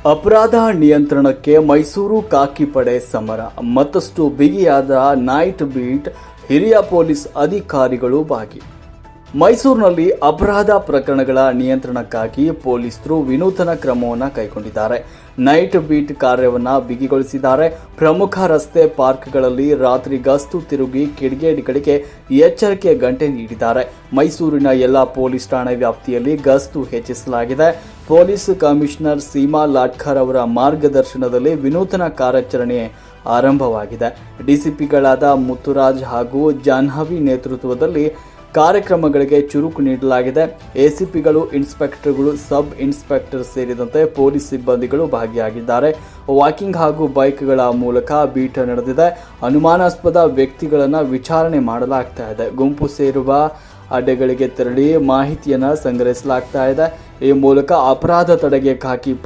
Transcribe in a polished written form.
ಅಪರಾಧ ನಿಯಂತ್ರಣಕ್ಕೆ ಮೈಸೂರು ಖಾಕಿ ಪಡೆ ಸಮರ. ಮತ್ತಷ್ಟು ಬಿಗಿಯಾದ ನೈಟ್ ಬೀಟ್, ಹಿರಿಯ ಪೊಲೀಸ್ ಅಧಿಕಾರಿಗಳು ಭಾಗಿ. ಮೈಸೂರಿನಲ್ಲಿ ಅಪರಾಧ ಪ್ರಕರಣಗಳ ನಿಯಂತ್ರಣಕ್ಕಾಗಿ ಪೊಲೀಸರು ವಿನೂತನ ಕ್ರಮವನ್ನು ಕೈಗೊಂಡಿದ್ದಾರೆ. ನೈಟ್ ಬೀಟ್ ಕಾರ್ಯವನ್ನು ಬಿಗಿಗೊಳಿಸಿದ್ದಾರೆ. ಪ್ರಮುಖ ರಸ್ತೆ ಪಾರ್ಕ್ಗಳಲ್ಲಿ ರಾತ್ರಿ ಗಸ್ತು ತಿರುಗಿ ಕಿಡಿಗೇಡಿಗಳಿಗೆ ಎಚ್ಚರಿಕೆ ಗಂಟೆ ನೀಡಿದ್ದಾರೆ. ಮೈಸೂರಿನ ಎಲ್ಲ ಪೊಲೀಸ್ ಠಾಣೆ ವ್ಯಾಪ್ತಿಯಲ್ಲಿ ಗಸ್ತು ಹೆಚ್ಚಿಸಲಾಗಿದೆ. ಪೊಲೀಸ್ ಕಮಿಷನರ್ ಸೀಮಾ ಲಾಟ್ಕರ್ ಅವರ ಮಾರ್ಗದರ್ಶನದಲ್ಲಿ ವಿನೂತನ ಕಾರ್ಯಾಚರಣೆ ಆರಂಭವಾಗಿದೆ. ಡಿಸಿಪಿಗಳಾದ ಮುತ್ತುರಾಜ್ ಹಾಗೂ ಜಾಹ್ನವಿ ನೇತೃತ್ವದಲ್ಲಿ ಕಾರ್ಯಕ್ರಮಗಳಿಗೆ ಚುರುಕು ನೀಡಲಾಗಿದೆ. ಎಸಿಪಿಗಳು, ಇನ್ಸ್ಪೆಕ್ಟರ್ಗಳು, ಸಬ್ ಇನ್ಸ್ಪೆಕ್ಟರ್ ಸೇರಿದಂತೆ ಪೊಲೀಸ್ ಸಿಬ್ಬಂದಿಗಳು ಭಾಗಿಯಾಗಿದ್ದಾರೆ. ವಾಕಿಂಗ್ ಹಾಗೂ ಬೈಕ್ಗಳ ಮೂಲಕ ಬೀಟ್ ನಡೆದಿದೆ. ಅನುಮಾನಾಸ್ಪದ ವ್ಯಕ್ತಿಗಳನ್ನು ವಿಚಾರಣೆ ಮಾಡಲಾಗ್ತಾ ಇದೆ. ಗುಂಪು ಸೇರುವ ಅಡ್ಡೆಗಳಿಗೆ ತೆರಳಿ ಮಾಹಿತಿಯನ್ನು ಸಂಗ್ರಹಿಸಲಾಗ್ತಾ ಇದೆ. ಈ ಮೂಲಕ ಅಪರಾಧ ತಡೆಗೆ ಖಾಕಿ